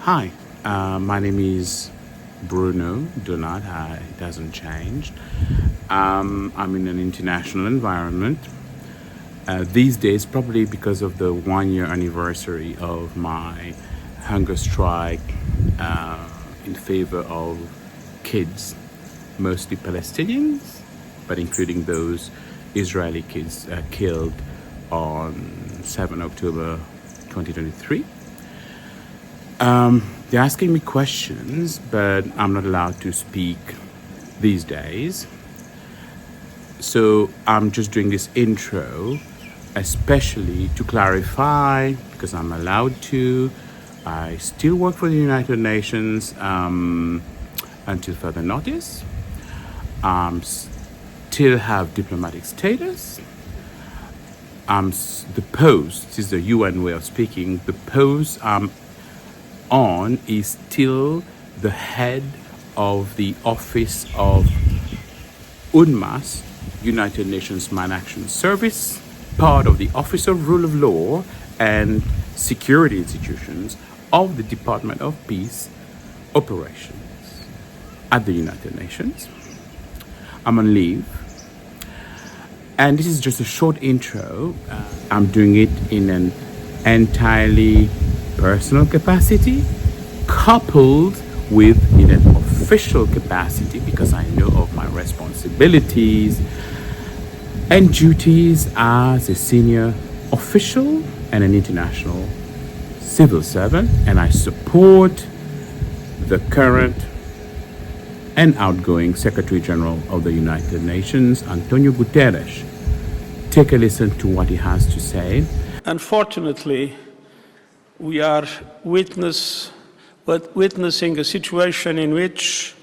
Hi, my name is Bruno Donat. It hasn't changed. I'm in an international environment. These days, probably because of the 1 year anniversary of my hunger strike in favor of kids, mostly Palestinians, but including those Israeli kids killed on 7 October 2023. They're asking me questions, but I'm not allowed to speak these days. So I'm just doing this intro, especially to clarify, because I'm allowed to. I still work for the United Nations until further notice. Still have diplomatic status. The post, this is the UN way of speaking, the post I'm on is still the head of the office of UNMAS, United Nations Man Action Service, part of the Office of Rule of Law and Security Institutions of the Department of Peace Operations at the United Nations. I'm on leave. And this is just a short intro. I'm doing it in an entirely personal capacity, coupled with in an official capacity, because I know of my responsibilities and duties as a senior official and an international civil servant, and I support the current and outgoing Secretary General of the United Nations, António Guterres. Take a listen to what he has to say. Unfortunately, we are witnessing a situation in which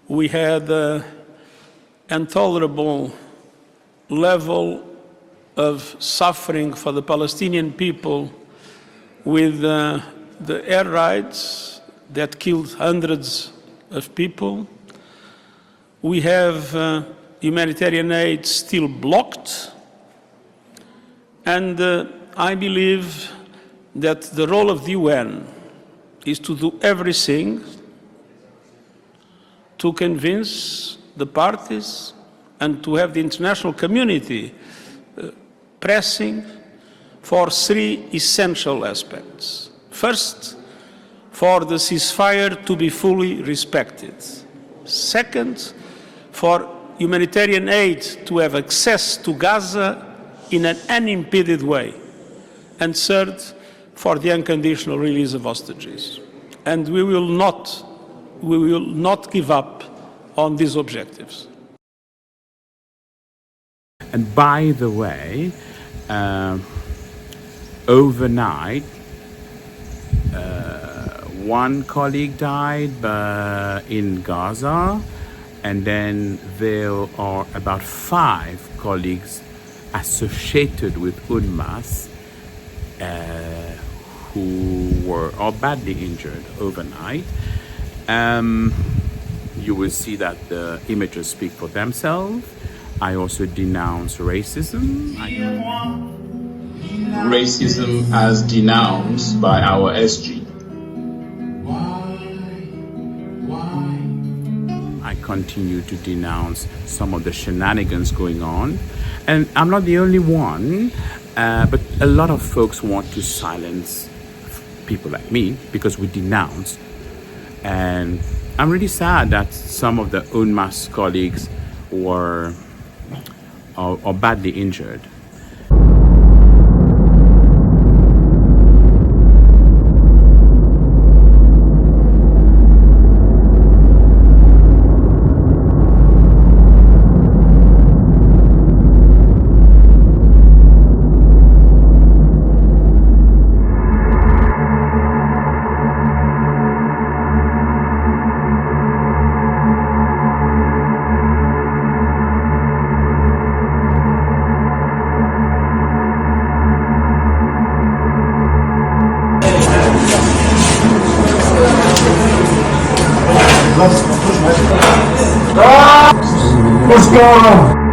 we had an intolerable level of suffering for the Palestinian people with the air raids that killed hundreds of people. We have humanitarian aid still blocked, and I believe that the role of the UN is to do everything to convince the parties and to have the international community pressing for three essential aspects. First, for the ceasefire to be fully respected. Second, for humanitarian aid to have access to Gaza in an unimpeded way. And third, for the unconditional release of hostages. And we will not give up on these objectives. And by the way, overnight, one colleague died in Gaza, and then there are about 5 colleagues associated with UNMAS who were all badly injured overnight. You will see that the images speak for themselves. I also denounce racism. Racism as denounced by our SG. I continue to denounce some of the shenanigans going on. And I'm not the only one, but a lot of folks want to silence people like me because we denounce. And I'm really sad that some of the UNMAS colleagues are badly injured. What's going on?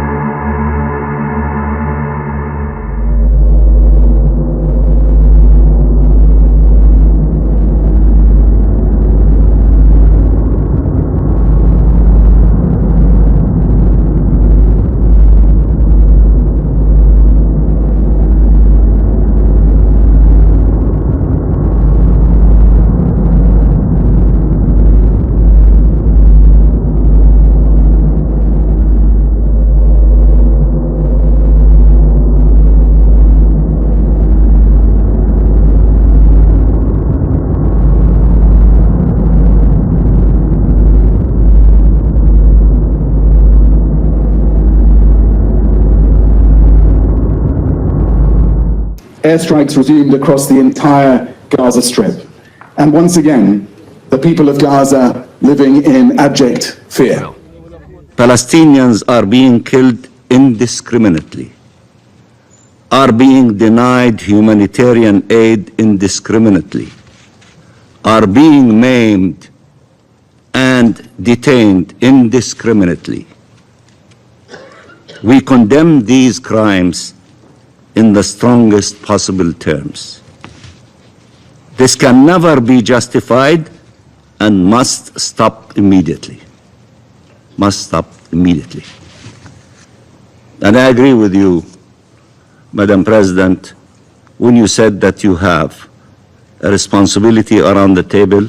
airstrikes resumed across the entire Gaza Strip. And once again, the people of Gaza living in abject fear. Palestinians are being killed indiscriminately, are being denied humanitarian aid indiscriminately, are being maimed and detained indiscriminately. We condemn these crimes in the strongest possible terms. This can never be justified and must stop immediately. Must stop immediately. And I agree with you, Madam President, when you said that you have a responsibility around the table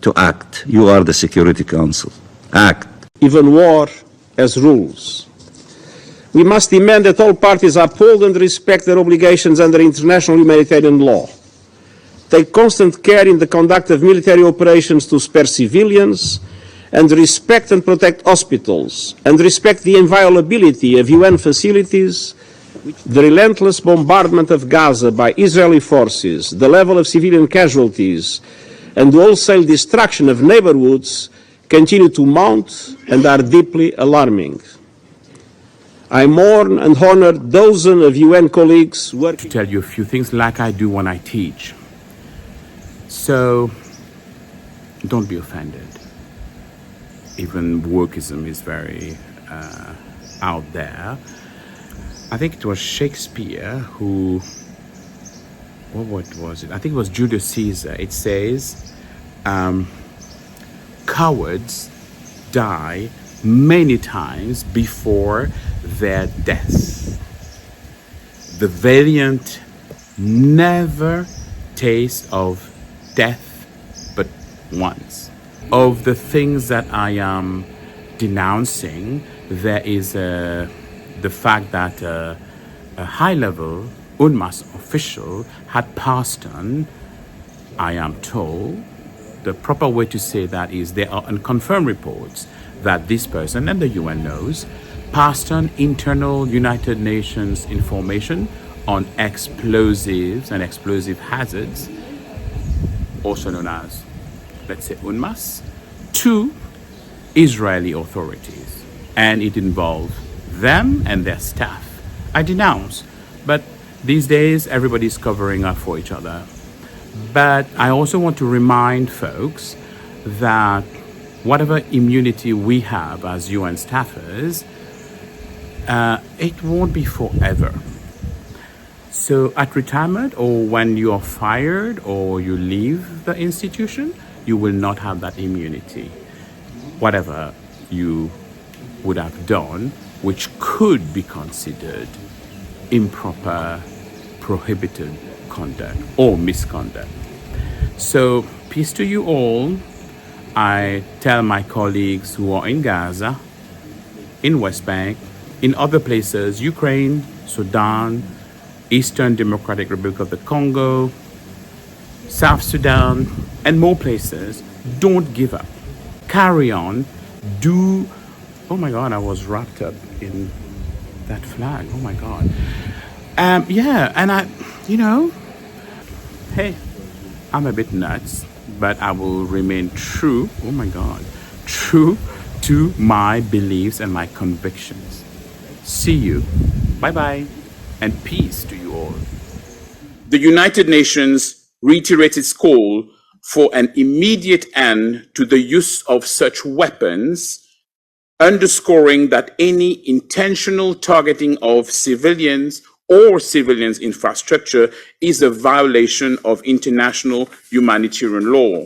to act. You are the Security Council. Act. Even war has rules. We must demand that all parties uphold and respect their obligations under international humanitarian law, take constant care in the conduct of military operations to spare civilians, and respect and protect hospitals, and respect the inviolability of UN facilities. The relentless bombardment of Gaza by Israeli forces, the level of civilian casualties, and the wholesale destruction of neighborhoods continue to mount and are deeply alarming. I mourn and honor dozens of UN colleagues working to tell you a few things like I do when I teach. So don't be offended. Even wokeism is very out there. I think it was Shakespeare who, what was it? I think it was Julius Caesar. It says, cowards die many times before their death. The valiant never taste of death but once. Of the things that I am denouncing, there is the fact that a high-level UNMAS official had passed on, I am told, the proper way to say that is there are unconfirmed reports that this person, and the UN knows, passed on internal United Nations information on explosives and explosive hazards, also known as, let's say, UNMAS, to Israeli authorities. And it involved them and their staff. I denounce, but these days everybody's covering up for each other. But I also want to remind folks that whatever immunity we have as UN staffers, it won't be forever. So at retirement, or when you are fired or you leave the institution, you will not have that immunity. Whatever you would have done, which could be considered improper, prohibited conduct or misconduct. So peace to you all. I tell my colleagues who are in Gaza, in West Bank, in other places, Ukraine, Sudan, Eastern Democratic Republic of the Congo, South Sudan, and more places, don't give up. Carry on. Do, oh my God, I was wrapped up in that flag. Oh my God. Yeah, and I, hey, I'm a bit nuts, but I will remain true, oh my God, true to my beliefs and my convictions. See you. Bye-bye. And peace to you all. The United Nations reiterates its call for an immediate end to the use of such weapons, underscoring that any intentional targeting of civilians or civilians' infrastructure is a violation of international humanitarian law.